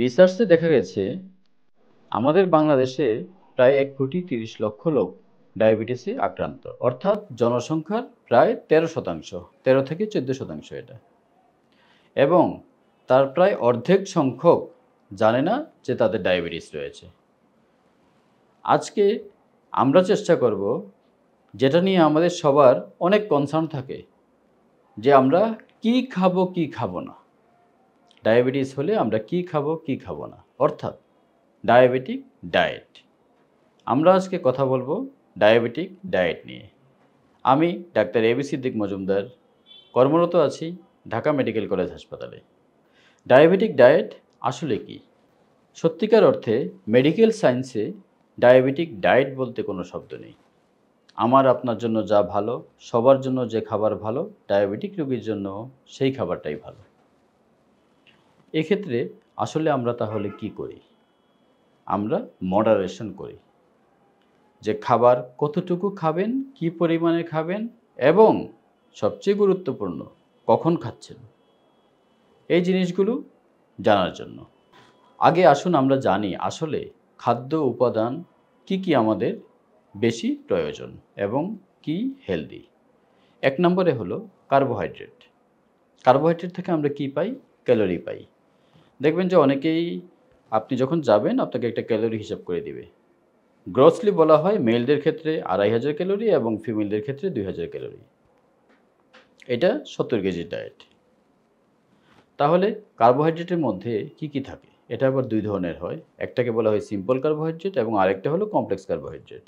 রিসার্চে দেখা গেছে আমাদের বাংলাদেশে প্রায় 1,30,00,000 লোক ডায়াবেটিসে আক্রান্ত, অর্থাৎ জনসংখ্যার প্রায় 13%, 13 থেকে 14% এটা। এবং তার প্রায় অর্ধেক সংখ্যক জানে না যে তাদের ডায়াবেটিস রয়েছে। আজকে আমরা চেষ্টা করব, যেটা নিয়ে আমাদের সবার অনেক কনসার্ন থাকে, যে আমরা কি খাবো কি খাবো না, ডায়াবেটিস হলে আমরা কি খাবো কি খাবো না, অর্থাৎ ডায়াবেটিক ডায়েট। আমরা আজকে কথা বলবো ডায়াবেটিক ডায়েট নিয়ে। আমি ডাক্তার এবি সিদ্দিক মজুমদার, কর্মরত আছি ঢাকা মেডিকেল কলেজ হাসপাতালে। ডায়াবেটিক ডায়েট আসলে কি? সত্যিকার অর্থে মেডিকেল সায়েন্সে ডায়াবেটিক ডায়েট বলতে কোনো শব্দ নেই। আমার আপনার জন্য যা ভালো, সবার জন্য যে খাবার ভালো, ডায়াবেটিক রোগীর জন্য সেই খাবারটাই ভালো। এক্ষেত্রে আসলে আমরা তাহলে কি করি? আমরা মডারেশন করি, যে খাবার কতটুকু খাবেন, কি পরিমাণে খাবেন এবং সবচেয়ে গুরুত্বপূর্ণ কখন খাচ্ছেন, এই জিনিসগুলো জানার জন্য। আগে আসুন আমরা জানি আসলে খাদ্য উপাদান কি কি আমাদের বেশি প্রয়োজন এবং কি হেলদি। 1 নম্বরে হলো কার্বোহাইড্রেট। কার্বোহাইড্রেট থেকে আমরা কি পাই? ক্যালোরি পাই। দেখবেন যে অনেকেই, আপনি যখন যাবেন আপনাকে একটা ক্যালোরি হিসাব করে দিবে। গ্রসলি বলা হয় মেলদের ক্ষেত্রে 2500 ক্যালোরি এবং ফিমেলদের ক্ষেত্রে 2000 ক্যালোরি। এটা 70 কেজির ডায়েট। তাহলে কার্বোহাইড্রেটের মধ্যে কি কি থাকে? এটা আবার দুই ধরনের হয়। একটাকে বলা হয় সিম্পল কার্বোহাইড্রেট এবং আরেকটা হলো কমপ্লেক্স কার্বোহাইড্রেট।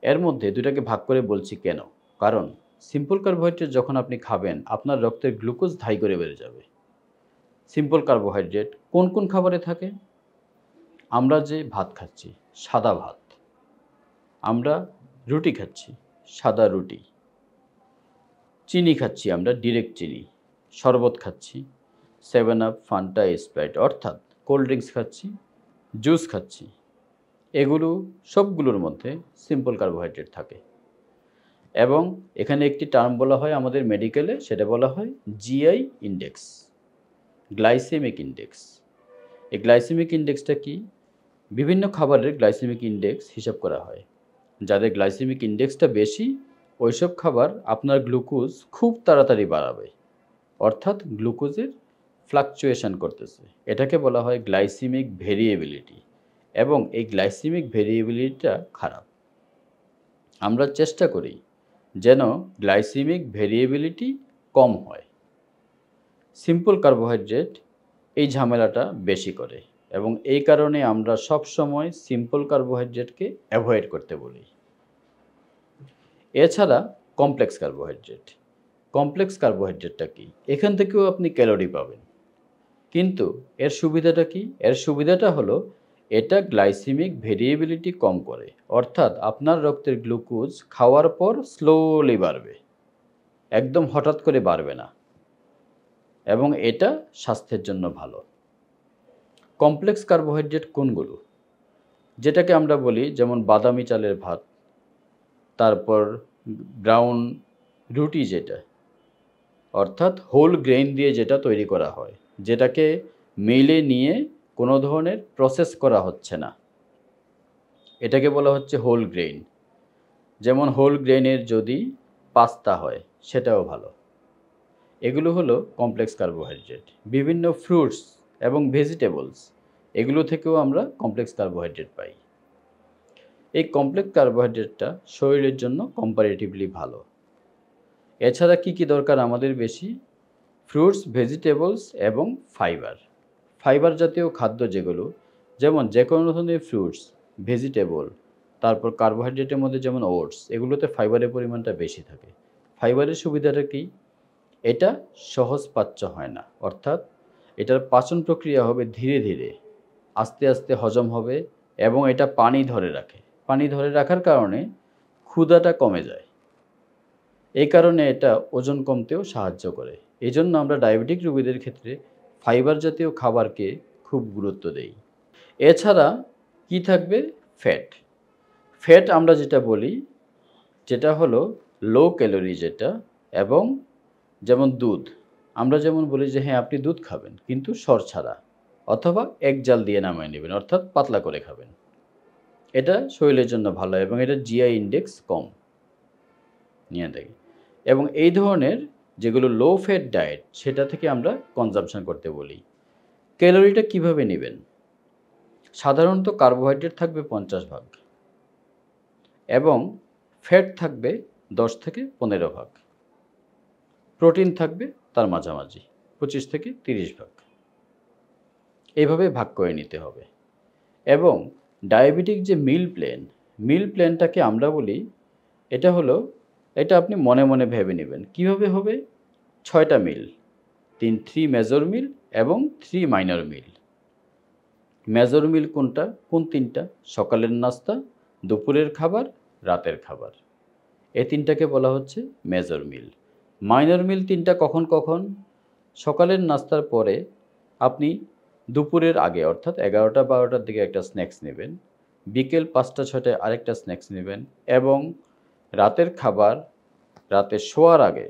এর মধ্যে দুটাকে ভাগ করে বলছি কেন? কারণ সিম্পল কার্বোহাইড্রেট যখন আপনি খাবেন আপনার রক্তের গ্লুকোজ ধাই করে বেড়ে যাবে। সিম্পল কার্বোহাইড্রেট কোন কোন খাবারে থাকে? আমরা যে ভাত খাচ্ছি, সাদা ভাত, আমরা রুটি খাচ্ছি, সাদা রুটি, চিনি খাচ্ছি আমরা ডিরেক্ট চিনি, শরবত খাচ্ছি, 7 আপ, ফান্টা, স্প্রাইট, অর্থাৎ কোল্ড ড্রিঙ্কস খাচ্ছি, জুস খাচ্ছি, এগুলো সবগুলোর মধ্যে সিম্পল কার্বোহাইড্রেট থাকে। এবং এখানে একটি টার্ম বলা হয় আমাদের মেডিকেলে, সেটা বলা হয় জিআই ইন্ডেক্স, গ্লাইসেমিক ইন্ডেক্স। এই গ্লাইসেমিক ইন্ডেক্সটা কি? বিভিন্ন খাবারের গ্লাইসেমিক ইন্ডেক্স হিসাব করা হয়। যাদের গ্লাইসেমিক ইন্ডেক্সটা বেশি, ওইসব খাবার আপনার গ্লুকোজ খুব তাড়াতাড়ি বাড়াবে, অর্থাৎ গ্লুকোজের ফ্লাকচুয়েশন করতেছে। এটাকে বলা হয় গ্লাইসেমিক ভেরিয়েবিলিটি, এবং এই গ্লাইসেমিক ভেরিয়েবিলিটিটা খারাপ। আমরা চেষ্টা করি যেন গ্লাইসেমিক ভেরিয়েবিলিটি কম হয়। সিম্পল কার্বোহাইড্রেট এই ঝামেলাটা বেশি করে, এবং এই কারণে আমরা সব সময় সিম্পল কার্বোহাইড্রেটকে অ্যাভয়েড করতে বলি। এছাড়া কমপ্লেক্স কার্বোহাইড্রেট। কমপ্লেক্স কার্বোহাইড্রেটটা কি? এখান থেকেও আপনি ক্যালোরি পাবেন, কিন্তু এর সুবিধাটা কি? এর সুবিধাটা হলো এটা গ্লাইসেমিক ভেরিয়েবিলিটি কম করে, অর্থাৎ আপনার রক্তের গ্লুকোজ খাওয়ার পর স্লোলি বাড়বে, একদম হঠাৎ করে বাড়বে না, এবং এটা স্বাস্থ্যের জন্য ভালো। কমপ্লেক্স কার্বোহাইড্রেট কোনগুলো? যেটাকে আমরা বলি যেমন বাদামি চালের ভাত, তারপর ব্রাউন রুটি, যেটা অর্থাৎ হোল গ্রেইন দিয়ে যেটা তৈরি করা হয়, যেটাকে মিলে নিয়ে কোনো ধরনের প্রসেস করা হচ্ছে না, এটাকে বলা হচ্ছে হোল গ্রেইন। যেমন হোল গ্রেইনের যদি পাস্তা হয় সেটাও ভালো। এগুলো হলো কমপ্লেক্স কার্বোহাইড্রেট। বিভিন্ন ফ্রুটস এবং ভেজিটেবলস, এগুলো থেকেও আমরা কমপ্লেক্স কার্বোহাইড্রেট পাই। এই কমপ্লেক্স কার্বোহাইড্রেটটা শরীরের জন্য কম্পারেটিভলি ভালো। এছাড়া কি কি দরকার আমাদের বেশি? ফ্রুটস, ভেজিটেবলস এবং ফাইবার। ফাইবার জাতীয় খাদ্য যেগুলো, যেমন যে কোনো ধরনের ফ্রুটস, ভেজিটেবল, তারপর কার্বোহাইড্রেটের মধ্যে যেমন ওটস, এগুলোতে ফাইবারের পরিমাণটা বেশি থাকে। ফাইবারের সুবিধাটা কি? এটা সহজপাচ্য হয় না, অর্থাৎ এটার পাচন প্রক্রিয়া হবে ধীরে ধীরে, আস্তে আস্তে হজম হবে, এবং এটা পানি ধরে রাখে। পানি ধরে রাখার কারণে ক্ষুধাটা কমে যায়। এই কারণে এটা ওজন কমতেও সাহায্য করে। এই জন্য আমরা ডায়াবেটিক রোগীদের ক্ষেত্রে ফাইবার জাতীয় খাবারকে খুব গুরুত্ব দেই। এছাড়া কি থাকবে? ফ্যাট। ফ্যাট আমরা যেটা বলি, যেটা হলো লো ক্যালোরি যেটা, এবং যেমন দুধ, আমরা যেমন বলি যে হ্যাঁ আপনি দুধ খাবেন কিন্তু সর ছাড়া, অথবা এক জাল দিয়ে নামিয়ে নেবেন, অর্থাৎ পাতলা করে খাবেন। এটা শরীরের জন্য ভালো এবং এটা জিআই ইনডেক্স কম নিয়ে থাকে। এবং এই ধরনের যেগুলো লো ফ্যাট ডায়েট সেটা থেকে আমরা কনজাম্পশন করতে বলি। ক্যালোরিটা কিভাবে নেবেন? সাধারণত কার্বোহাইড্রেট থাকবে 50 ভাগ এবং ফ্যাট থাকবে 10 থেকে 15 ভাগ, প্রোটিন থাকবে তার মাঝামাঝি 25 থেকে 30 ভাগ। এইভাবে ভাগ করে নিতে হবে। এবং ডায়াবেটিক যে মিল প্ল্যানটাকে আমরা বলি, এটা আপনি মনে মনে ভেবে নেবেন। কিভাবে হবে? 6টা মিল, 3 মেজর মিল এবং 3 মাইনর মিল। মেজর মিল কোনটা? কোন 3টা? সকালের নাস্তা, দুপুরের খাবার, রাতের খাবার। এই 3টাকে বলা হচ্ছে মেজর মিল। মাইনর মিল 3টা কখন কখন? সকালের নাস্তার পরে আপনি দুপুরের আগে অর্থাৎ 11টা-12টার দিকে একটা স্ন্যাক্স নেবেন, বিকেল 5টা-6টায় আরেকটা স্ন্যাক্স নেবেন এবং রাতের খাবার রাতে শোয়ার আগে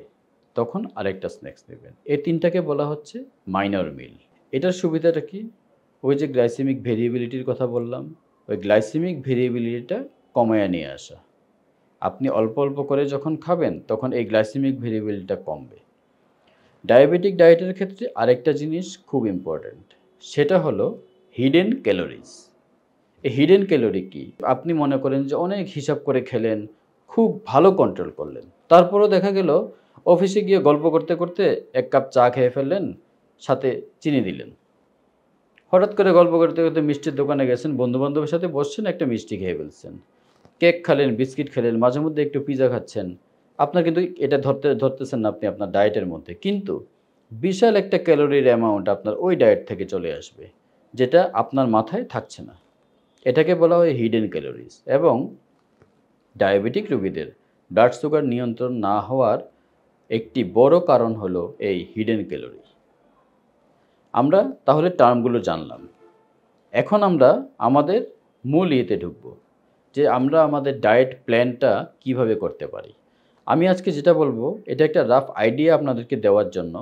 তখন আরেকটা স্ন্যাক্স নেবেন। এই 3টাকে বলা হচ্ছে মাইনর মিল। এটার সুবিধাটা কি? ওই যে গ্লাইসেমিক ভেরিয়েবিলিটির কথা বললাম, ওই গ্লাইসেমিক ভেরিয়েবিলিটিটা কমায়া নিয়ে আসা। আপনি অল্প অল্প করে যখন খাবেন তখন এই গ্লাইসেমিক ভেরিয়েবিলিটিটা কমবে। ডায়াবেটিক ডায়েটের ক্ষেত্রে আরেকটা জিনিস খুব ইম্পর্ট্যান্ট, সেটা হলো হিডেন ক্যালোরিজ। এই হিডেন ক্যালোরি কি? আপনি মনে করেন যে অনেক হিসাব করে খেলেন, খুব ভালো কন্ট্রোল করলেন, তারপরও দেখা গেল অফিসে গিয়ে গল্প করতে করতে 1 কাপ চা খেয়ে ফেললেন, সাথে চিনি দিলেন। হঠাৎ করে গল্প করতে করতে মিষ্টির দোকানে গেছেন, বন্ধুবান্ধবের সাথে বসছেন, একটা মিষ্টি খেয়ে ফেলছেন, কেক খেলেন, বিস্কিট খেলেন, মাঝে মধ্যে একটু পিজা খাচ্ছেন। আপনার কিন্তু এটা ধরতেছেন না আপনি আপনার ডায়েটের মধ্যে, কিন্তু বিশাল একটা ক্যালোরির অ্যামাউন্ট আপনার ওই ডায়েট থেকে চলে আসবে, যেটা আপনার মাথায় থাকছে না। এটাকে বলা হয় হিডেন ক্যালোরিজ। এবং ডায়াবেটিক রোগীদের ব্লাড সুগার নিয়ন্ত্রণ না হওয়ার একটি বড় কারণ হলো এই হিডেন ক্যালোরি। আমরা তাহলে টার্মগুলো জানলাম। এখন আমরা আমাদের মূল ইয়েতে ঢুকব, যে আমরা আমাদের ডায়েট প্ল্যানটা কিভাবে করতে পারি। আমি আজকে যেটা বলবো এটা একটা রাফ আইডিয়া আপনাদেরকে দেওয়ার জন্য,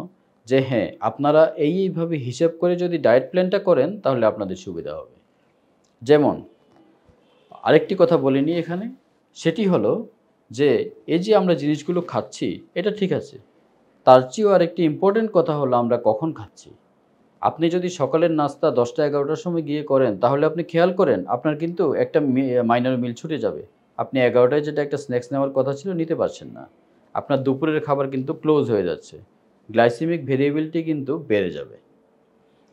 যে হ্যাঁ, আপনারা এইভাবে হিসেব করে যদি ডায়েট প্ল্যানটা করেন তাহলে আপনাদের সুবিধা হবে। যেমন আরেকটি কথা বলিনি এখানে, সেটি হলো যে এই যে আমরা জিনিসগুলো খাচ্ছি এটা ঠিক আছে, তার চেয়েও আরেকটি ইম্পর্টেন্ট কথা হলো আমরা কখন খাচ্ছি। আপনি যদি সকালের নাস্তা 10টা-11টার সময় গিয়ে করেন তাহলে আপনি খেয়াল করেন আপনার কিন্তু একটা মাইনর মিল ছুটে যাবে। আপনি 11টায় যেটা একটা স্ন্যাক্স নেওয়ার কথা ছিল নিতে পারছেন না। আপনার দুপুরের খাবার কিন্তু ক্লোজ হয়ে যাচ্ছে, গ্লাইসেমিক ভেরিয়েবিলিটি কিন্তু বেড়ে যাবে।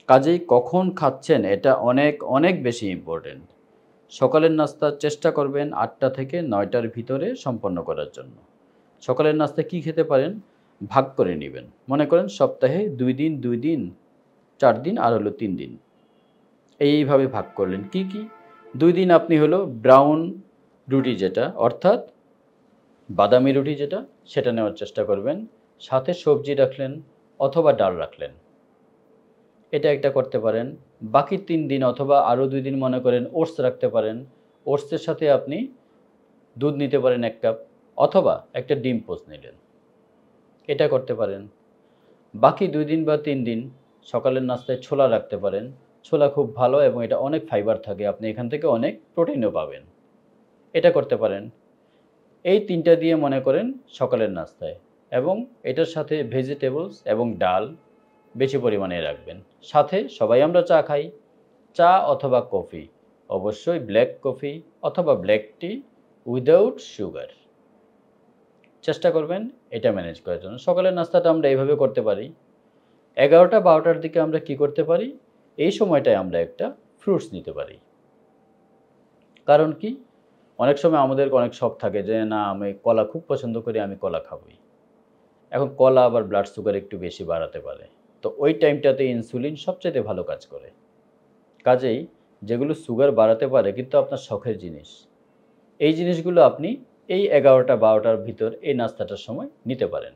কাজেই কখন খাচ্ছেন এটা অনেক অনেক বেশি ইম্পর্টেন্ট। সকালের নাস্তা চেষ্টা করবেন 8টা থেকে 9টার ভিতরে সম্পন্ন করার জন্য। সকালের নাস্তা কি খেতে পারেন ভাগ করে নেবেন। মনে করেন সপ্তাহে 2 দিন 2 দিন, 4 দিন আর হলো 3 দিন, এইভাবে ভাগ করলেন। কি কি? 2 দিন আপনি হলো ব্রাউন রুটি, যেটা অর্থাৎ বাদামি রুটি যেটা, সেটা নেওয়ার চেষ্টা করবেন, সাথে সবজি রাখলেন অথবা ডাল রাখলেন, এটা একটা করতে পারেন। বাকি 3 দিন অথবা আরও 2 দিন মনে করেন ওটস রাখতে পারেন। ওটসের সাথে আপনি দুধ নিতে পারেন 1 কাপ, অথবা একটা ডিম পোস্ট নিলেন, এটা করতে পারেন। বাকি 2 দিন বা 3 দিন সকালের নাস্তায় ছোলা রাখতে পারেন। ছোলা খুব ভালো এবং এটা অনেক ফাইবার থাকে, আপনি এখান থেকে অনেক প্রোটিনও পাবেন, এটা করতে পারেন। এই 3টা দিয়ে মনে করেন সকালের নাস্তায়, এবং এটার সাথে ভেজিটেবলস এবং ডাল বেশি পরিমাণে রাখবেন। সাথে সবাই আমরা চা খাই, চা অথবা কফি, অবশ্যই ব্ল্যাক কফি অথবা ব্ল্যাক টি উইদাউট সুগার। চেষ্টা করবেন এটা ম্যানেজ করার জন্য। সকালের নাস্তাটা আমরা এইভাবে করতে পারি। 11টা-12টার দিকে আমরা কি করতে পারি? এই সময়টায় আমরা একটা ফ্রুটস নিতে পারি। কারণ কি? অনেক সময় আমাদের অনেক শখ থাকে যে না, আমি কলা খুব পছন্দ করি, আমি কলা খাবই। এখন কলা আবার ব্লাড সুগার একটু বেশি বাড়াতে পারে, তো ওই টাইমটাতে ইনসুলিন সবচাইতে ভালো কাজ করে। কাজেই যেগুলো সুগার বাড়াতে পারে কিন্তু আপনার শখের জিনিস, এই জিনিসগুলো আপনি এই 11টা-12টার ভিতর এই নাস্তাটার সময় নিতে পারেন।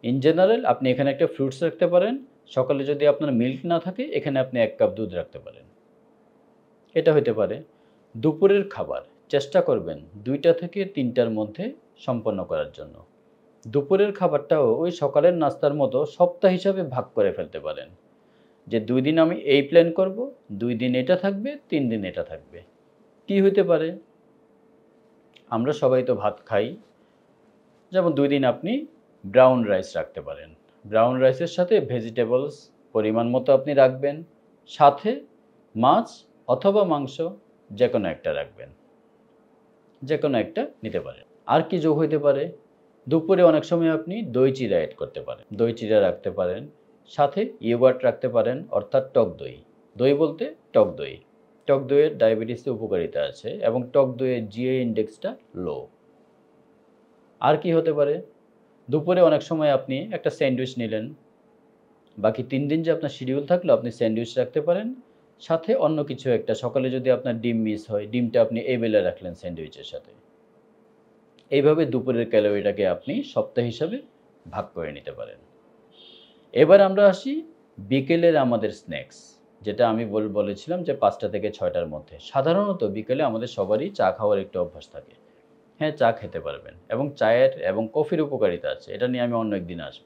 ইন জেনারেল আপনি এখানে একটা ফ্রুটস রাখতে পারেন। সকালে যদি আপনার মিল্ক না থাকে এখানে আপনি 1 কাপ দুধ রাখতে পারেন, এটা হতে পারে। দুপুরের খাবার চেষ্টা করবেন 2টা থেকে 3টার মধ্যে সম্পন্ন করার জন্য। দুপুরের খাবারটাও ওই সকালের নাস্তার মতো সপ্তাহ হিসাবে ভাগ করে ফেলতে পারেন। যে 2 দিন আমি এই প্ল্যান করব, 2 দিন এটা থাকবে, 3 দিন এটা থাকবে। কি হইতে পারে? আমরা সবাই তো ভাত খাই। যেমন 2 দিন আপনি ব্রাউন রাইস রাখতে পারেন। ব্রাউন রাইসের সাথে ভেজিটেবলস পরিমাণ মতো আপনি রাখবেন। সাথে মাছ অথবা মাংস যেকোনো একটা রাখবেন। যেকোনো একটা নিতে পারেন। আর কি যোগ হইতে পারে? দুপুরে অনেক সময় আপনি দই চিড়া এড করতে পারেন। দই চিড়া রাখতে পারেন। সাথে ইয়োগার্ট রাখতে পারেন, অর্থাৎ টক দই। দই বলতে টক দই। টক দইয়ের ডায়াবেটিসে উপকারিতা আছে এবং টক দইয়ের জিআই ইনডেক্সটা লো। আর কি হতে পারে? দুপুরে অনেক সময় আপনি একটা স্যান্ডউইচ নিলেন। বাকি 3 দিন যে আপনার শিডিউল থাকলো আপনি স্যান্ডউইচ রাখতে পারেন। সাথে অন্য কিছু একটা, সকালে যদি আপনার ডিম মিস হয়, ডিমটা আপনি এই বেলা রাখলেন স্যান্ডউইচের সাথে। এইভাবে দুপুরের ক্যালোরিটাকে আপনি সপ্তাহ হিসাবে ভাগ করে নিতে পারেন। এবার আমরা আসি বিকেলের আমাদের স্ন্যাক্স, যেটা আমি বলেছিলাম যে 5টা থেকে 6টার মধ্যে। সাধারণত বিকেলে আমাদের সবারই চা খাওয়ার একটু অভ্যাস থাকে। হ্যাঁ, চা খেতে পারবেন এবং চায়ের এবং কফির উপকারিতা আছে। এটা নিয়ে আমি অন্য একদিন আসব।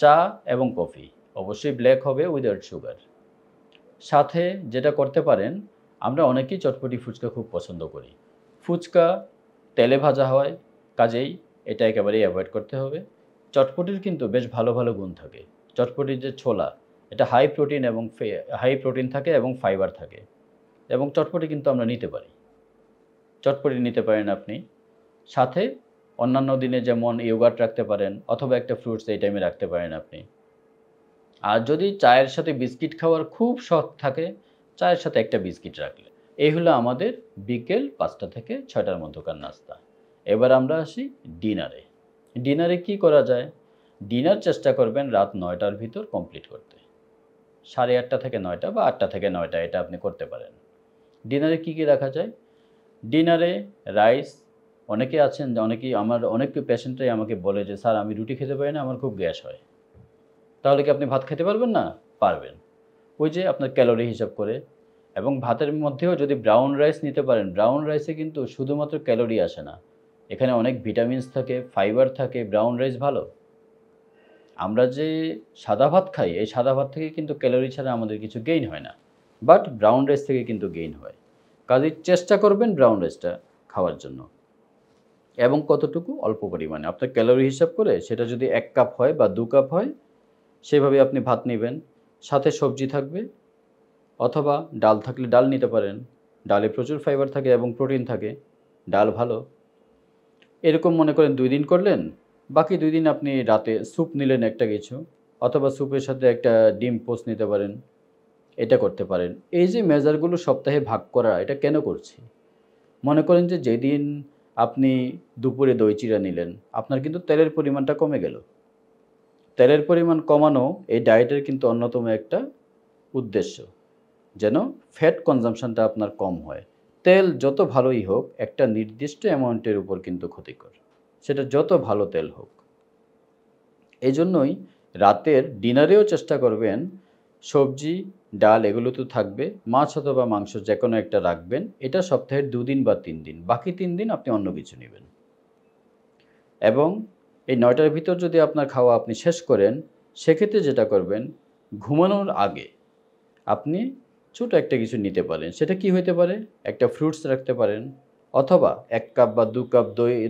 চা এবং কফি অবশ্যই ব্ল্যাক হবে উইদাউট সুগার। সাথে যেটা করতে পারেন, আমরা অনেকেই চটপটি ফুচকা খুব পছন্দ করি। ফুচকা তেলে ভাজা হয়, কাজেই এটা একেবারেই অ্যাভয়েড করতে হবে। চটপটির কিন্তু বেশ ভালো ভালো গুণ থাকে। চটপটির যে ছোলা, এটা হাই প্রোটিন থাকে এবং ফাইবার থাকে, এবং চটপটি কিন্তু আমরা নিতে পারি। চটপটি নিতে পারেন আপনি। সাথে অন্যান্য দিনে যেমন ইয়োগার্ট রাখতে পারেন অথবা একটা ফ্রুটস এই টাইমে রাখতে পারেন আপনি। আর যদি চায়ের সাথে বিস্কিট খাওয়ার খুব শখ থাকে, চায়ের সাথে একটা বিস্কিট রাখলে। এই হলো আমাদের বিকেল 5টা থেকে 6টার মধ্যকার নাস্তা। এবার আমরা আসি ডিনারে। ডিনারে কি করা যায়? ডিনার চেষ্টা করবেন রাত 9টার ভিতর কমপ্লিট করতে। 8:30 থেকে 9টা বা 8টা থেকে 9টা এটা আপনি করতে পারেন। ডিনারে কি রাখা যায়? ডিনারে রাইস, অনেকে আছেন, অনেক পেশেন্টরাই আমাকে বলে যে স্যার আমি রুটি খেতে পারি না, আমার খুব গ্যাস হয়। তাহলে কি আপনি ভাত খেতে পারবেন না? পারবেন। ওই যে আপনার ক্যালোরি হিসাব করে। এবং ভাতের মধ্যেও যদি ব্রাউন রাইস নিতে পারেন, ব্রাউন রাইসে কিন্তু শুধুমাত্র ক্যালোরি আসে না, এখানে অনেক ভিটামিনস থাকে, ফাইবার থাকে। ব্রাউন রাইস ভালো। আমরা যে সাদা ভাত খাই, এই সাদা ভাত থেকে কিন্তু ক্যালোরি ছাড়া আমাদের কিছু গেইন হয় না, বাট ব্রাউন রাইস থেকে কিন্তু গেইন হয়। কাজেই চেষ্টা করবেন ব্রাউন রাইসটা খাওয়ার জন্য। এবং কতটুকু? অল্প পরিমাণে। আপনার ক্যালোরি হিসাব করে সেটা যদি 1 কাপ হয় বা 2 কাপ হয়, সেভাবে আপনি ভাত নেবেন। সাথে সবজি থাকবে, অথবা ডাল থাকলে ডাল নিতে পারেন। ডালে প্রচুর ফাইবার থাকে এবং প্রোটিন থাকে। ডাল ভালো। এরকম মনে করেন 2 দিন করলেন, বাকি 2 দিন আপনি রাতে স্যুপ নিলেন একটা কিছু, অথবা স্যুপের সাথে একটা ডিম পোচ নিতে পারেন। এটা করতে পারেন। এই যে মেজারগুলো সপ্তাহে ভাগ করা, এটা কেন করছি? মনে করেন যে যেদিন আপনি দুপুরে দই চিড়া নিলেন, আপনার কিন্তু তেলের পরিমাণটা কমে গেল। তেলের পরিমাণ কমানো এই ডায়েটের কিন্তু অন্যতম একটা উদ্দেশ্য, যেন ফ্যাট কনজাম্পশনটা আপনার কম হয়। তেল যত ভালোই হোক, একটা নির্দিষ্ট অ্যামাউন্টের উপর কিন্তু ক্ষতিকর, সেটা যত ভালো তেল হোক। এজন্যই রাতের ডিনারেও চেষ্টা করবেন সবজি, ডাল এগুলো তো থাকবে, মাছ অথবা মাংস যেকোনো একটা রাখবেন। এটা সপ্তাহের 2 দিন বা 3 দিন, বাকি 3 দিন আপনি অন্য কিছু নেবেন। এবং এই 9টার ভিতর যদি আপনার খাওয়া আপনি শেষ করেন, সেক্ষেত্রে যেটা করবেন, ঘুমানোর আগে আপনি ছোট একটা কিছু নিতে পারেন। সেটা কি হইতে পারে? একটা ফ্রুটস রাখতে পারেন, অথবা 1 কাপ বা 2 কাপ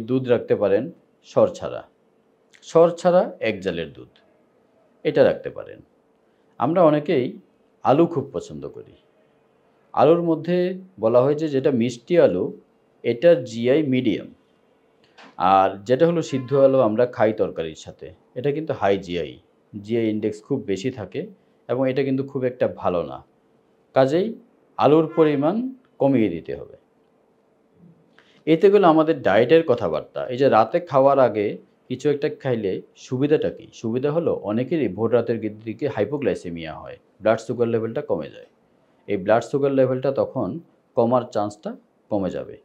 দুধ রাখতে পারেন, সর ছাড়া। সর ছাড়া এক জালের দুধ, এটা রাখতে পারেন। আমরা অনেকেই আলু খুব পছন্দ করি। আলুর মধ্যে বলা হয় যে যেটা মিষ্টি আলু, এটার জিআই মিডিয়াম। আর যেটা হলো সিদ্ধ আলু আমরা খাই তরকারির সাথে, এটা কিন্তু হাই জিআই। জিআই ইনডেক্স খুব বেশি থাকে এবং এটা কিন্তু খুব একটা ভালো না। কাজেই আলুর পরিমাণ কমিয়ে দিতে হবে। এতে গেলো আমাদের ডায়েটের কথাবার্তা। এই যে রাতে খাওয়ার আগে কিছু একটা খাইলে সুবিধাটা কী? সুবিধা হলো অনেকেরই ভোর রাতের দিকে হাইপোগ্লাইসেমিয়া হয়, ব্লাড সুগার লেভেলটা কমে যায়। এই ব্লাড সুগার লেভেলটা তখন কমার চান্সটা কমে যাবে।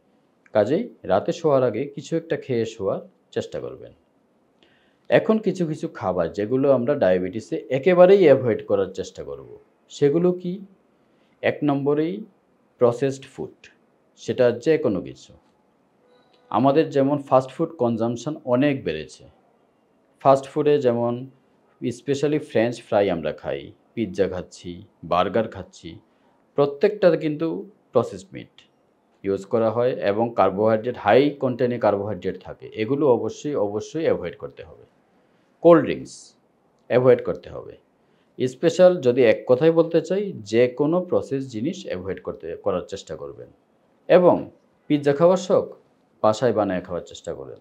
কাজেই রাতে শোয়ার আগে কিছু একটা খেয়ে শোয়ার চেষ্টা করবেন। এখন কিছু কিছু খাবার যেগুলো আমরা ডায়াবেটিসে একেবারেই অ্যাভয়েড করার চেষ্টা করব। সেগুলো কি? 1 নম্বরেই প্রসেসড ফুড, সেটা যে কোনো কিছু। আমাদের যেমন ফাস্ট ফুড কনজাম্পশন অনেক বেড়েছে। ফাস্ট ফুডে যেমন স্পেশালি ফ্রেঞ্চ ফ্রাই আমরা খাই, পিৎজা খাচ্ছি, বার্গার খাচ্ছি, প্রত্যেকটাতে কিন্তু প্রসেসড মিট ইউজ করা হয় এবং কার্বোহাইড্রেট, হাই কন্টেন্টে কার্বোহাইড্রেট থাকে। এগুলো অবশ্যই অ্যাভয়েড করতে হবে। কোল্ড ড্রিঙ্কস অ্যাভয়েড করতে হবে। স্পেশাল যদি এক কথায় বলতে চাই, যে কোনো প্রসেস জিনিস অ্যাভয়েড করার চেষ্টা করবেন এবং পিৎজা খাওয়ার শখ বাসায় বানায় খাওয়ার চেষ্টা করেন।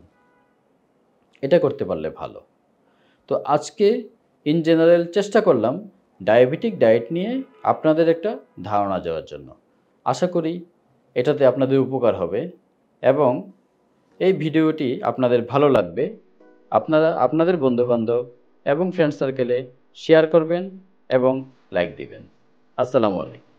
এটা করতে পারলে ভালো। তো আজকে ইন জেনারেল চেষ্টা করলাম ডায়াবেটিক ডায়েট নিয়ে আপনাদের একটা ধারণা দেওয়ার জন্য। আশা করি এটাতে আপনাদের উপকার হবে এবং এই ভিডিওটি আপনাদের ভালো লাগবে। আপনারা আপনাদের বন্ধুবান্ধব এবং ফ্রেন্ড সার্কেলে শেয়ার করবেন এবং লাইক দিবেন। আসসালামু আলাইকুম।